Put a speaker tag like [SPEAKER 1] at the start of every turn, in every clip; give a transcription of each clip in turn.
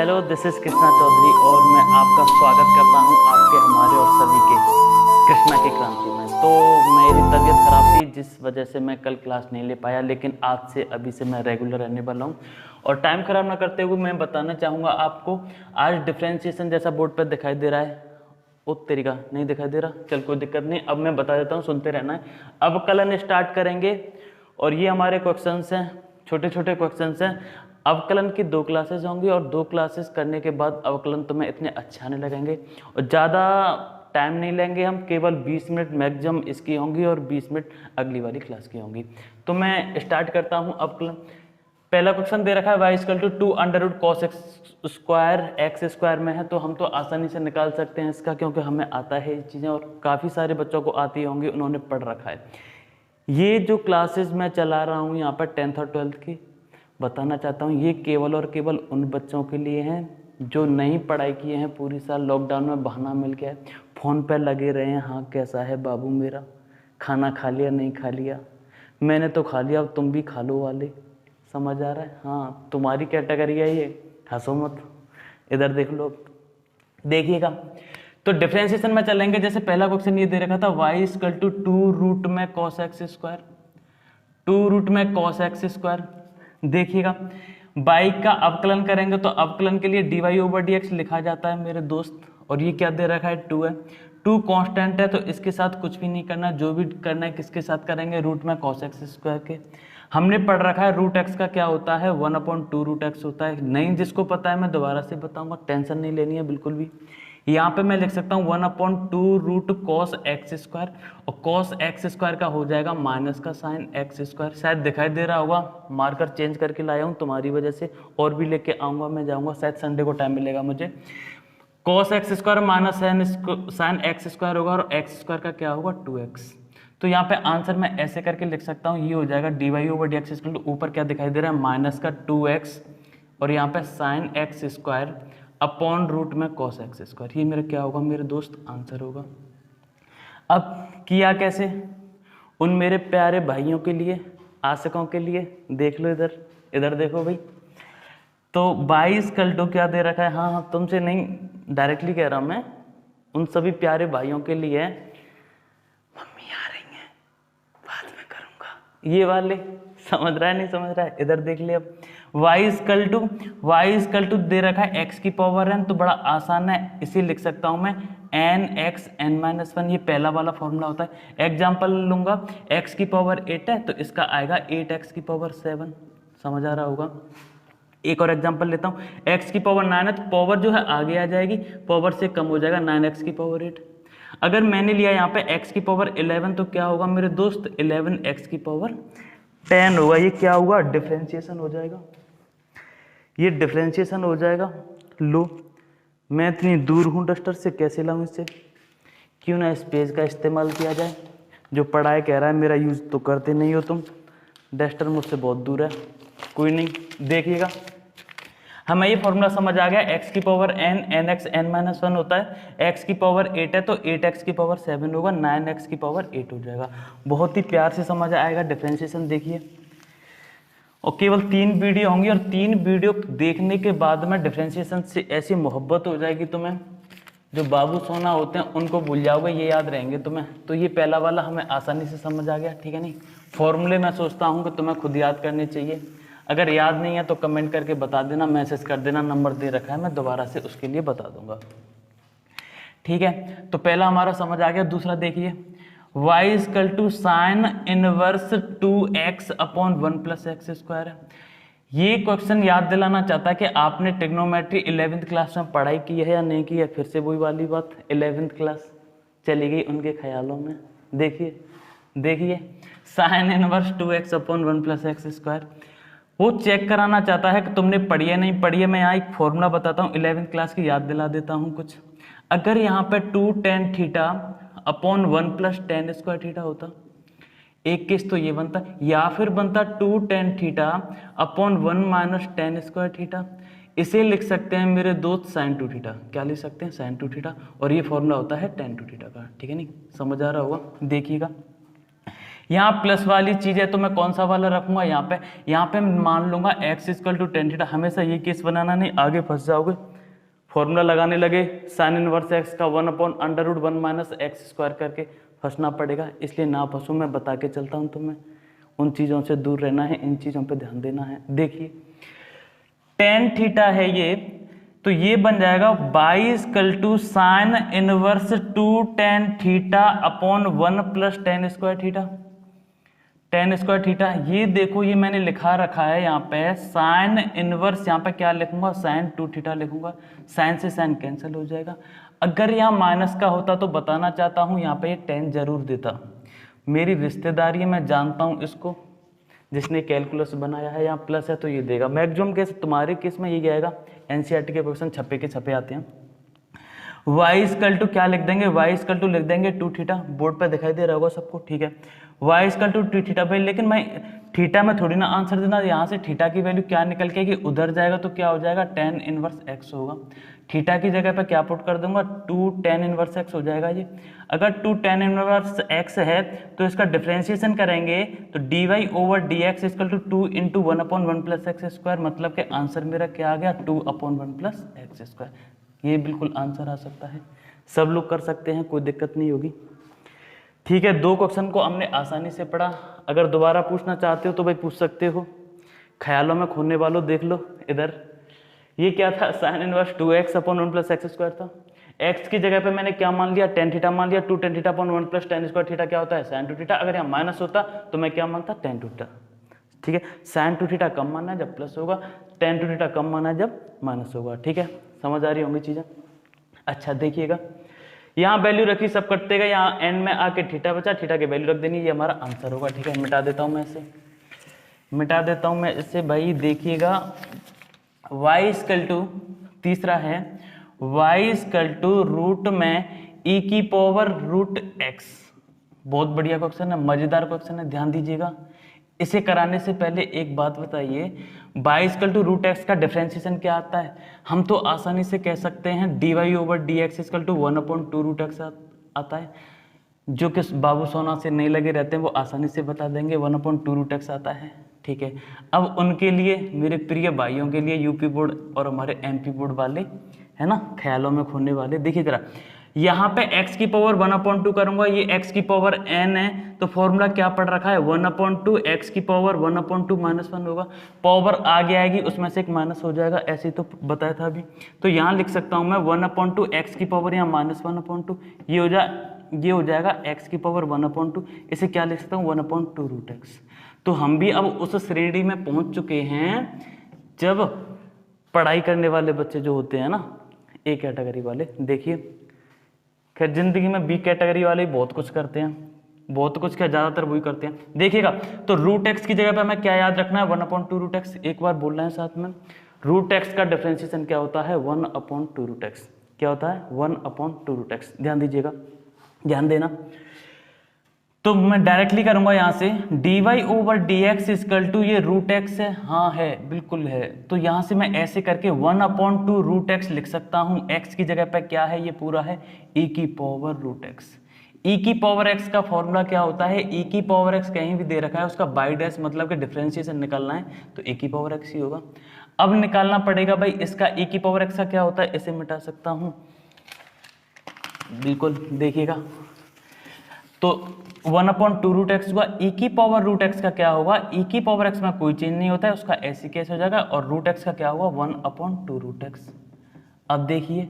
[SPEAKER 1] Hello, this is Krishna Chaudhary और मैं आपका स्वागत करता हूं आपके, हमारे और सभी के कृष्णा की क्रांति में। तो मेरी तबीयत खराब थी जिस वजह से मैं कल क्लास नहीं ले पाया, लेकिन आज से अभी से मैं रेगुलर रहने वाला हूं। और टाइम खराब ना करते हुए मैं बताना चाहूँगा आपको, आज डिफ्रेंशिएशन जैसा बोर्ड पर दिखाई दे रहा है। ओ तरीका नहीं दिखाई दे रहा, चल कोई दिक्कत नहीं, अब मैं बता देता हूँ, सुनते रहना है। अब कलन स्टार्ट करेंगे और ये हमारे क्वेश्चंस हैं, छोटे छोटे क्वेश्चंस हैं। अवकलन की 2 क्लासेस होंगी और 2 क्लासेस करने के बाद अवकलन तुम्हें इतने अच्छे आने लगेंगे और ज़्यादा टाइम नहीं लेंगे हम, केवल 20 मिनट मैक्सिमम इसकी होंगी और 20 मिनट अगली वाली क्लास की होंगी। तो मैं स्टार्ट करता हूँ अवकलन। पहला क्वेश्चन दे रखा है y = 2 under root cos x square में है, तो हम तो आसानी से निकाल सकते हैं इसका, क्योंकि हमें आता है ये चीज़ें और काफ़ी सारे बच्चों को आती होंगी, उन्होंने पढ़ रखा है। ये जो क्लासेस मैं चला रहा हूँ यहाँ पर 10th और 12th की, बताना चाहता हूँ ये केवल और केवल उन बच्चों के लिए हैं जो नहीं पढ़ाई किए हैं पूरी साल, लॉकडाउन में बहाना मिल गया है, फ़ोन पर लगे रहे हैं। हाँ कैसा है बाबू मेरा, खाना खा लिया नहीं खा लिया, मैंने तो खा लिया अब तुम भी खा लो वाले, समझ आ रहा है? हाँ तुम्हारी कैटेगरी है ये, हंसो मत, इधर देख लो, देखिएगा। तो डिफरेंशिएशन में चलेंगे। जैसे पहला क्वेश्चन ये दे रखा था y = 2 रूट में cos x स्क्वायर, 2 रूट में cos x स्क्वायर। देखिएगा y का अवकलन करेंगे तो अवकलन के लिए dy/dx लिखा जाता है मेरे दोस्त, और ये क्या दे रखा है 2 है, 2 कांस्टेंट है तो इसके साथ कुछ भी नहीं करना, जो भी करना है किसके साथ करेंगे, रूट में cos x स्क्वायर के। हमने पढ़ रखा है रूट x का क्या होता है, 1/2 रूट x होता है। नहीं जिसको पता है मैं दोबारा से बताऊंगा, टेंशन नहीं लेनी है बिल्कुल भी। यहाँ पे मैं लिख सकता हूँ 1/2 रूट cos x स्क्वायर, और cos x स्क्वायर का हो जाएगा माइनस का साइन x स्क्वायर। शायद दिखाई दे रहा होगा, मार्कर चेंज करके लाया हूँ तुम्हारी वजह से, और भी लेके आऊँगा मैं, जाऊँगा शायद संडे को टाइम मिलेगा मुझे। cos x square minus sine x square होगा, और x स्क्वायर का क्या होगा 2x। तो यहाँ पे आंसर मैं ऐसे करके लिख सकता हूँ, ये हो जाएगा dy/dx ऊपर क्या दिखाई दे रहा है माइनस का 2x, और यहाँ पे sine x square upon root में cos x स्क्वायर। ये मेरा क्या होगा मेरे दोस्त, आंसर होगा। अब किया कैसे, उन मेरे प्यारे भाइयों के लिए, आशिकों के लिए, देख लो इधर, इधर देखो भाई। तो 22 कल्टो क्या दे रखा है, हाँ तुमसे नहीं डायरेक्टली कह रहा हूँ मैं, उन सभी प्यारे भाइयों के लिए। मम्मी आ रही हैं बाद में करूँगा, ये वाले, समझ रहा है नहीं समझ रहा है, इधर देख ले। अब y = दे रखा है x की पावर n, तो बड़ा आसान है, इसे लिख सकता हूं मैं nx n-1, ये पहला वाला फॉर्मूला होता है। एग्जांपल लूंगा, x की पावर 8 है तो इसका आएगा 8x की पावर 7, समझ आ रहा होगा। एक और एग्जांपल लेता हूं, x की पावर 9 है तो पावर जो है आगे आ जाएगी, पावर से कम हो जाएगा, 9x की पावर 8। अगर मैंने लिया यहाँ पे x की पावर 11 तो क्या होगा मेरे दोस्त, 11x की पावर 10 होगा। ये क्या हुआ, डिफरेंशिएशन हो जाएगा, ये डिफरेंशिएशन हो जाएगा। लो मैं इतनी दूर हूँ डस्टर से, कैसे लाऊं इससे, क्यों ना इस पेज का इस्तेमाल किया जाए। जो पढ़ाए कह रहा है मेरा यूज़ तो करते नहीं हो तुम, डस्टर मुझसे बहुत दूर है, कोई नहीं, देखिएगा। हमें ये फॉर्मूला समझ आ गया, x की पावर n, nx n-1 होता है, x की पावर 8 है तो 8x की पावर 7 होगा, 9x की पावर 8 हो जाएगा। बहुत ही प्यार से समझ आएगा डिफरेंशिएशन, देखिए। और केवल 3 वीडियो होंगी, और 3 वीडियो देखने के बाद में डिफरेंशिएशन से ऐसी मोहब्बत हो जाएगी तुम्हें, जो बाबू सोना होते हैं उनको भूल जाओगे, ये याद रहेंगे तुम्हें। तो ये पहला वाला हमें आसानी से समझ आ गया, ठीक है नहीं। फॉर्मूले मैं सोचता हूँ कि तुम्हें खुद याद करने चाहिए, अगर याद नहीं है तो कमेंट करके बता देना, मैसेज कर देना, नंबर दे रखा है, मैं दोबारा से उसके लिए बता दूंगा, ठीक है। तो पहला हमारा समझ आ गया। दूसरा देखिए, y = sine inverse 2x upon 1 + x square है। ये क्वेश्चन याद दिलाना चाहता है कि आपने ट्रिग्नोमेट्री 11th क्लास में पढ़ाई की है या नहीं की है। फिर से वही वाली बात, 11th क्लास चली गई उनके ख्यालों में। देखिए देखिए, sine inverse 2x upon 1 + x square, वो चेक कराना चाहता है कि तुमने पढ़ी है नहीं पढ़ी है। मैं यहाँ एक फॉर्मूला बताता हूँ 11th क्लास की, याद दिला देता हूँ कुछ। अगर यहाँ पे 2 tan theta upon 1 + tan square theta होता, एक केस तो ये बनता, या फिर बनता 2 tan theta upon 1 - tan square theta. इसे लिख सकते हैं मेरे दोस्त sin 2 थीटा। क्या लिख सकते हैं, sin 2 थीटा, और ये फॉर्मूला होता है tan 2 थीटा का, ठीक है नहीं, समझ आ रहा होगा। देखिएगा यहाँ प्लस वाली चीज है तो मैं कौन सा वाला रखूंगा, यहाँ पे मान लूंगा x equal to tan theta. हमेशा ये केस बनाना नहीं, आगे फंस जाओगे। फॉर्मूला लगाने लगे साइन इनवर्स एक्स का 1/√1 माइनस एक्स स्क्वायर करके फंसना पड़ेगा, इसलिए ना फंसू। मैं बता के चलता हूँ तुम्हें, उन चीज़ों से दूर रहना है, इन चीज़ों पे ध्यान देना है। देखिए टेन थीटा है ये, तो ये बन जाएगा y equal to sine inverse 2 tan theta upon 1 plus tan square theta. Tan square theta, ये देखो ये मैंने लिखा रखा है यहाँ पे साइन इनवर्स, यहाँ पे क्या लिखूंगा, साइन 2 थीटा लिखूंगा। साइन से साइन कैंसिल हो जाएगा। अगर यहाँ माइनस का होता तो बताना चाहता हूँ यहाँ पे ये टेन जरूर देता। मेरी रिश्तेदारी है, मैं जानता हूँ इसको, जिसने कैलकुलस बनाया है। यहाँ प्लस है तो ये देगा। मैक्सिमम केस तुम्हारे केस में ये आएगा, एनसीईआरटी के क्वेश्चन छपे के छपे आते हैं। y इक्वल टू क्या लिख देंगे, y इक्वल टू लिख देंगे 2 थीटा। बोर्ड पे दिखाई दे रहा होगा सबको, ठीक है। y इक्वल टू 2 थीटा भाई, लेकिन मैं थीटा में थोड़ी ना आंसर देना, यहाँ से थीटा की वैल्यू क्या निकल के कि उधर जाएगा तो क्या हो जाएगा, टेन इनवर्स x होगा। थीटा की जगह पे क्या पुट कर दूंगा, 2 टेन इनवर्स x हो जाएगा ये। अगर 2 टेन इनवर्स x है तो इसका डिफरेंशिएशन करेंगे तो dy over dx equal to 2 into 1/1 plus X square, मतलब कि आंसर मेरा क्या आ गया, 2/1 प्लस एक्स स्क्वायर। ये बिल्कुल आंसर आ सकता है, सब लोग कर सकते हैं, कोई दिक्कत नहीं होगी। ठीक है, 2 क्वेश्चन को हमने आसानी से पढ़ा। अगर दोबारा पूछना चाहते हो तो भाई पूछ सकते हो। ख्यालों में खोने वालों देख लो इधर, ये क्या था, sine inverse 2x upon 1 plus X square था। x की जगह पे मैंने क्या मान लिया, टेन थीटा मान लिया। 2 tan theta upon 1 plus tan square theta क्या होता है, साइन 2 थीटा। अगर यहाँ माइनस होता तो मैं क्या मानता, टेन 2 थीटा। ठीक है, साइन 2 थीटा कम मानना है जब प्लस होगा, टेन 2 थीटा कम मानना है जब माइनस होगा। ठीक है, समझ आ रही होंगी चीजें। अच्छा देखिएगा, यहाँ वैल्यू रखी, सब कटते गए, यहाँ एन में आके थीटा बचा, थीटा की वैल्यू रख देनी, ये हमारा आंसर होगा। ठीक है, मिटा देता हूँ मैं इसे, मिटा देता हूँ मैं इसे भाई। देखिएगा y इक्वल टू, तीसरा है y इक्वल टू रूट में e की पावर रूट x। बहुत बढ़िया क्वेश्चन है, मजेदार क्वेश्चन है, ध्यान दीजिएगा। इसे कराने से पहले एक बात बताइए, y equal to root x का डिफरेंशिएशन क्या आता है। हम तो आसानी से कह सकते हैं dy over d x equal to 1/2 root x आता है। जो कि बाबू सोना से नहीं लगे रहते हैं वो आसानी से बता देंगे 1/2 रूट एक्स आता है। ठीक है, अब उनके लिए, मेरे प्रिय भाइयों के लिए, यूपी बोर्ड और हमारे एमपी बोर्ड वाले, है ना, ख्यालों में खोने वाले, देखिए जरा, यहाँ पे x की पावर 1/2 करूंगा, ये x की पावर n है, तो फॉर्मूला क्या पढ़ रखा है, 1/2 x की पावर 1/2 -1 होगा। पावर आगे आएगी, उसमें से एक माइनस हो जाएगा, ऐसे ही तो बताया था अभी। तो यहाँ लिख सकता हूँ मैं 1/2 x की पावर, यहाँ -1/2, ये हो जाएगा x की पावर 1/2। इसे क्या लिख सकता हूँ, 1/2 रूट एक्स। तो हम भी अब उस श्रेणी में पहुंच चुके हैं जब पढ़ाई करने वाले बच्चे जो होते हैं ना, ए कैटेगरी वाले, देखिए खैर जिंदगी में बी कैटेगरी वाले बहुत कुछ करते हैं, बहुत कुछ क्या, ज्यादातर वही करते हैं। देखिएगा, तो रूट एक्स की जगह पे हमें क्या याद रखना है, 1/2 रूट एक्स। एक बार बोल रहे हैं साथ में, रूट एक्स का डिफरेंशिएशन क्या होता है, 1/2 रूट एक्स। क्या होता है, 1/2 रूट एक्स। ध्यान दीजिएगा, ध्यान देना। तो मैं डायरेक्टली करूंगा यहाँ से dy over d x equal to, ये रूट एक्स है, हाँ है, बिल्कुल है। तो यहाँ से मैं ऐसे करके 1/2 रूट एक्स लिख सकता हूँ। x की जगह पे क्या है, ये पूरा है e की पावर रूट एक्स। e की पावर x का फॉर्मूला क्या होता है, e की पावर x कहीं भी दे रखा है, उसका बाई डैश मतलब कि डिफरेंशिएशन निकालना है तो e की पावर x ही होगा। अब निकालना पड़ेगा भाई इसका e की पावर x का क्या होता है, इसे मिटा सकता हूँ, बिल्कुल देखिएगा। तो 1/2 रूट एक्स हुआ, e की पावर रूट एक्स का क्या होगा, e की पावर x में कोई चेंज नहीं होता है, उसका ऐसी केस हो जाएगा, और रूट एक्स का क्या होगा, 1/2 रूट एक्स। अब देखिए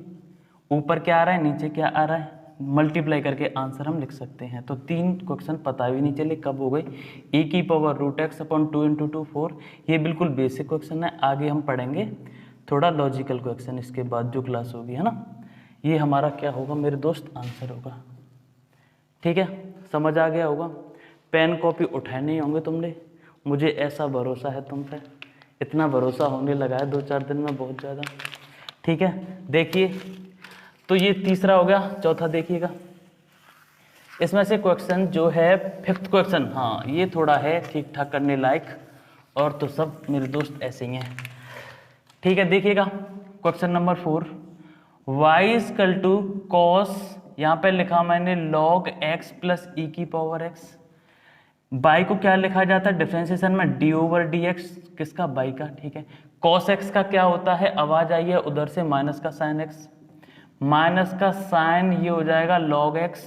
[SPEAKER 1] ऊपर क्या आ रहा है, नीचे क्या आ रहा है, मल्टीप्लाई करके आंसर हम लिख सकते हैं। तो 3 क्वेश्चन पता भी नहीं चले कब हो गए। e की पावर रूट एक्स अपॉन 2 × 2 4, ये बिल्कुल बेसिक क्वेश्चन है। आगे हम पढ़ेंगे थोड़ा लॉजिकल क्वेश्चन इसके बाद जो क्लास होगी, है ना। ये हमारा क्या होगा मेरे दोस्त, आंसर होगा। ठीक है, समझ आ गया होगा। पेन कॉपी उठाए नहीं होंगे तुमने, मुझे ऐसा भरोसा है तुम पे, इतना भरोसा होने लगा है 2-4 दिन में, बहुत ज़्यादा। ठीक है, देखिए तो ये तीसरा हो गया। चौथा देखिएगा, इसमें से क्वेश्चन जो है 5th क्वेश्चन, हाँ ये थोड़ा है ठीक ठाक करने लायक, और तो सब मेरे दोस्त ऐसे ही हैं। ठीक है, देखिएगा question number 4, y equal to cos, यहाँ पे लिखा मैंने log x प्लस e की पावर x। बाई को क्या लिखा जाता है डिफरेंशिएशन में, डी ओवर डी एक्स, किसका, बाई का, ठीक है। कॉस एक्स का क्या होता है, आवाज आई है उधर से, माइनस का साइन एक्स, माइनस का साइन ये हो जाएगा लॉग एक्स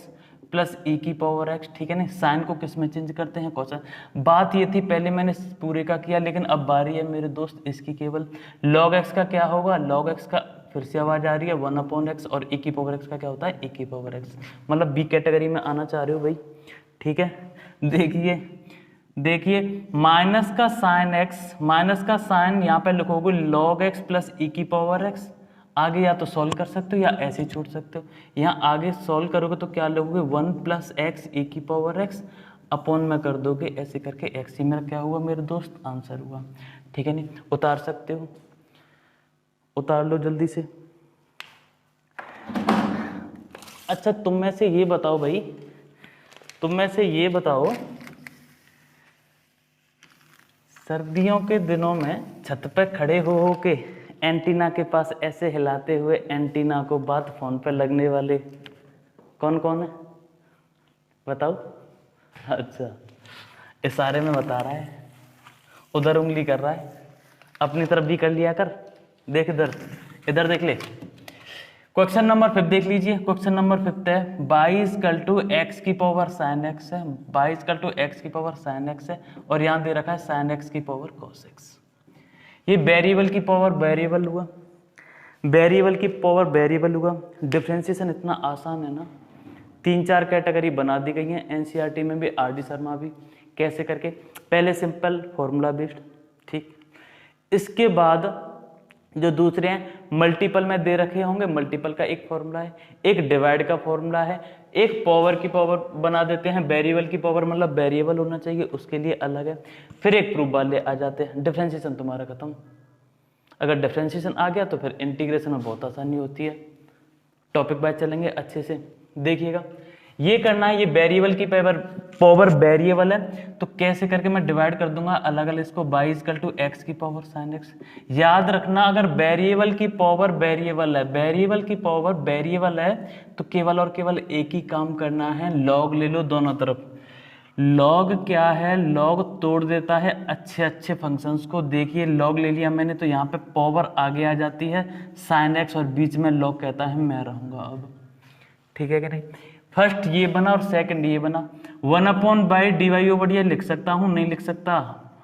[SPEAKER 1] प्लस ई की पावर एक्स, ठीक है ना। साइन को किस में चेंज करते हैं, कोसाइन। बात ये थी पहले मैंने पूरे का किया, लेकिन अब बारी है मेरे दोस्त इसकी केवल। लॉग एक्स का क्या होगा, लॉग एक्स का फिर से आवाज आ रही है 1/x, और ई की पावर एक्स का क्या होता है, ई की पावर एक्स। मतलब बी कैटेगरी में आना चाह रहे हो भाई, ठीक है। देखिए माइनस का साइन एक्स, माइनस का साइन यहाँ पे लिखोगे लॉग एक्स प्लस ई की पावर एक्स। आगे या तो सॉल्व कर सकते हो या ऐसे ही छोड़ सकते हो। यहाँ आगे सॉल्व करोगे तो क्या लोगे, 1 + x ई की पावर x अपॉन में कर दोगे ऐसे करके x ही मेरा क्या हुआ मेरे दोस्त, आंसर हुआ, ठीक है नहीं। उतार सकते हो, उतार लो जल्दी से। अच्छा तुम में से ये बताओ भाई, तुम में से ये बताओ, सर्दियों के दिनों में छत पे खड़े हो के एंटीना के पास ऐसे हिलाते हुए एंटीना को बात फोन पे लगने वाले कौन कौन है, बताओ। अच्छा इशारे में बता रहा है, उधर उंगली कर रहा है, अपनी तरफ भी कर लिया कर, देख इधर, इधर देख ले। क्वेश्चन नंबर 5 देख लीजिए। क्वेश्चन नंबर 5 है 22 = x की पावर sin x है, 22 = x की पावर sin x है, और यहाँ दे रखा है sin x की पावर cos x। ये वेरिएबल की पावर वेरिएबल हुआ, वेरिएबल की पावर वेरिएबल हुआ। डिफरेंशिएशन इतना आसान है ना, 3-4 कैटेगरी बना दी गई हैं एनसीईआरटी में भी, आर डी शर्मा भी। कैसे करके, पहले सिंपल फॉर्मूला बेस्ड, ठीक। इसके बाद जो दूसरे हैं मल्टीपल में दे रखे होंगे, मल्टीपल का एक फॉर्मूला है, एक डिवाइड का फॉर्मूला है, एक पावर की पावर बना देते हैं, वेरिएबल की पावर मतलब वेरिएबल होना चाहिए उसके लिए अलग है, फिर एक प्रूफ वाले आ जाते हैं। डिफरेंशिएशन तुम्हारा खत्म। अगर डिफरेंशिएशन आ गया तो फिर इंटीग्रेशन में बहुत आसानी होती है। टॉपिक वाइज चलेंगे अच्छे से, देखिएगा। ये करना है, ये वेरिएबल की पावर वेरिएबल है तो कैसे करके मैं डिवाइड कर दूंगा अलग अलग इसको, 22 = x की पावर sin x। याद रखना अगर वेरिएबल की पावर वेरिएबल है, वेरिएबल की पावर वेरिएबल है तो केवल और केवल एक ही काम करना है, लॉग ले लो दोनों तरफ। लॉग क्या है, लॉग तोड़ देता है अच्छे अच्छे फंक्शंस को। देखिए लॉग ले लिया मैंने तो यहाँ पे पावर आगे आ जाती है sin x, और बीच में लॉग कहता है मैं रहूंगा अब, ठीक है कि नहीं। फर्स्ट ये बना और सेकंड ये बना। 1//dy/dx लिख सकता हूँ, नहीं लिख सकता,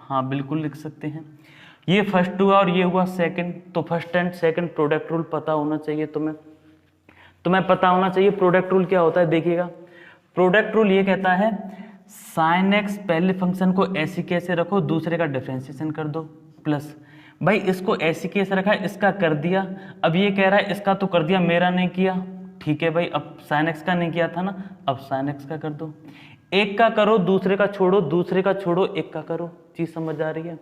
[SPEAKER 1] हाँ बिल्कुल लिख सकते हैं। ये फर्स्ट हुआ और ये हुआ सेकंड, तो first and second product rule पता होना चाहिए तुम्हें पता होना चाहिए। प्रोडक्ट रूल क्या होता है देखिएगा, प्रोडक्ट रूल ये कहता है sin x पहले फंक्शन को ऐसे कैसे रखो, दूसरे का डिफरेंशिएशन कर दो, प्लस भाई इसको ऐसे कैसे रखा है, इसका कर दिया, अब ये कह रहा है इसका तो कर दिया मेरा नहीं किया, ठीक है भाई। अब sin x का नहीं किया था ना, अब sin x का कर दो। एक का करो दूसरे का छोड़ो, दूसरे का छोड़ो एक का करो, चीज समझ आ रही है।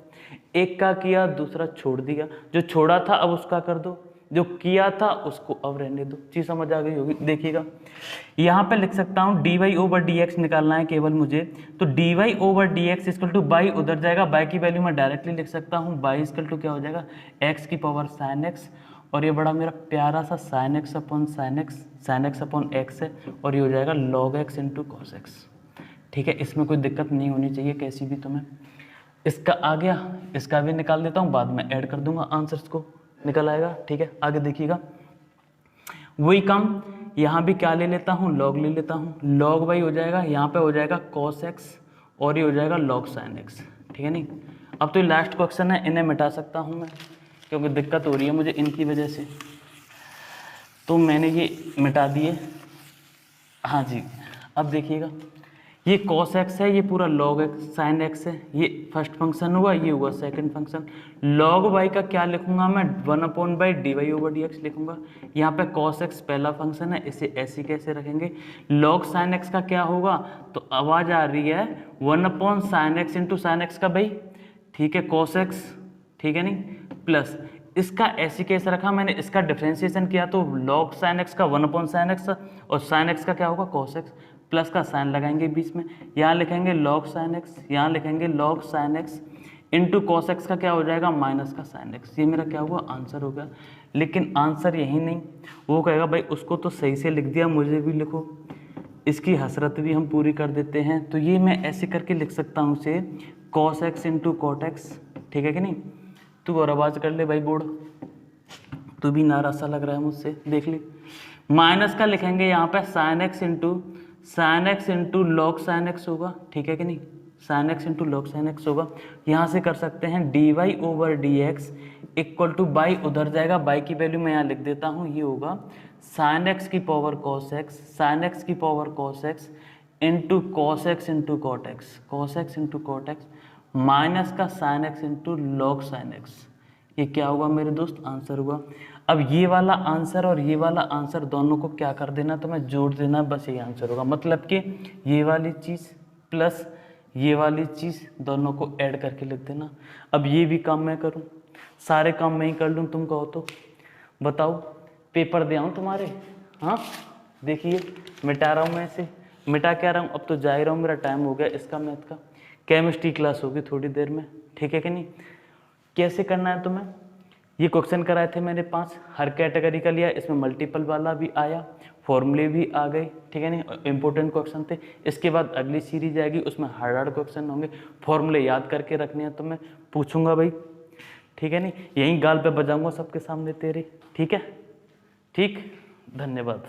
[SPEAKER 1] एक का किया दूसरा छोड़ दिया, जो छोड़ा था अब उसका कर दो, जो किया था उसको अब रहने दो, चीज समझ आ गई होगी। देखिएगा यहाँ पे लिख सकता हूँ dy/dx निकालना है केवल मुझे, तो dy/dx = बाई उधर जाएगा, बाई की वैल्यू मैं डायरेक्टली लिख सकता हूँ, बाई = क्या हो जाएगा x की पावर sin x, और ये बड़ा मेरा प्यारा सा sin x अपॉन x है, और ये हो जाएगा log x × cos x, ठीक है। इसमें कोई दिक्कत नहीं होनी चाहिए कैसी भी तुम्हें। इसका आ गया, इसका भी निकाल देता हूँ, बाद में ऐड कर दूंगा आंसर्स को, निकल आएगा, ठीक है। आगे देखिएगा वही काम, यहाँ भी क्या ले लेता हूँ, log ले लेता हूँ, log भाई हो जाएगा, यहाँ पे हो जाएगा cos x, और ये हो जाएगा log sin x, ठीक है नहीं। अब तो ये लास्ट क्वेश्चन है, इन्हें मिटा सकता हूँ मैं क्योंकि दिक्कत हो रही है मुझे इनकी वजह से, तो मैंने ये मिटा दिए। हाँ जी, अब देखिएगा ये cos x है, ये पूरा log x sin x है, ये फर्स्ट फंक्शन हुआ, ये हुआ सेकंड फंक्शन। log y का क्या लिखूंगा मैं, 1//dy/dx लिखूंगा। यहाँ पे cos x पहला फंक्शन है, इसे ऐसे कैसे रखेंगे। log sin x का क्या होगा, तो आवाज आ रही है 1/sin x × sin x का भाई, ठीक है, cos x, ठीक है नहीं, प्लस इसका ऐसे कैसे रखा मैंने, इसका डिफरेंशिएशन किया तो log sin x का 1/sin x, और sin x का क्या होगा cos x, प्लस का साइन लगाएंगे बीच में, यहाँ लिखेंगे log sin x, यहाँ लिखेंगे log sin x into cos x का क्या हो जाएगा माइनस का sin x। ये मेरा क्या हुआ आंसर हो गया। लेकिन आंसर यही नहीं, वो कहेगा भाई उसको तो सही से लिख दिया, मुझे भी लिखो। इसकी हसरत भी हम पूरी कर देते हैं। तो ये मैं ऐसे करके लिख सकता हूँ इसे cos x into cot x, ठीक है कि नहीं। तू और आवाज़ कर ले भाई बोर्ड, तू भी नाराज सा लग रहा है मुझसे, देख ले। माइनस का लिखेंगे यहाँ पे sine x into log sine x होगा, ठीक है कि नहीं, sine x into log sine x होगा। यहाँ से कर सकते हैं d y over d x equal to y उधर जाएगा, बाई की वैल्यू मैं यहाँ लिख देता हूँ, ये होगा साइन एक्स की power cos x, sine x की power cos x into cos x into cot x, cos x into cot x minus का sine x into log sine x. ये क्या हुआ मेरे दोस्त, आंसर हुआ। अब ये वाला आंसर और ये वाला आंसर दोनों को क्या कर देना, तो मैं जोड़ देना, बस ये आंसर होगा। मतलब कि ये वाली चीज़ प्लस ये वाली चीज़ दोनों को ऐड करके लिख देना। अब ये भी काम मैं करूँ, सारे काम मैं ही कर लूँ, तुम कहो तो बताओ, पेपर दे आऊँ तुम्हारे। हाँ देखिए मिटा रहा हूँ मैं इसे, मिटा क्या रहा हूँ, अब तो जा ही रहा हूँ, मेरा टाइम हो गया इसका, मैथ का। केमिस्ट्री क्लास होगी थोड़ी देर में, ठीक है कि नहीं। कैसे करना है तुम्हें, ये क्वेश्चन कराए थे मैंने 5, हर कैटेगरी का लिया, इसमें मल्टीपल वाला भी आया, फॉर्मूले भी आ गए, ठीक है नहीं, इंपॉर्टेंट क्वेश्चन थे। इसके बाद अगली सीरीज आएगी, उसमें हार्ड हार्ड क्वेश्चन होंगे, फॉर्मूले याद करके रखने हैं, तो मैं पूछूंगा भाई, ठीक है नहीं, यहीं गाल पे बजाऊंगा सबके सामने तेरे, ठीक है, ठीक, धन्यवाद।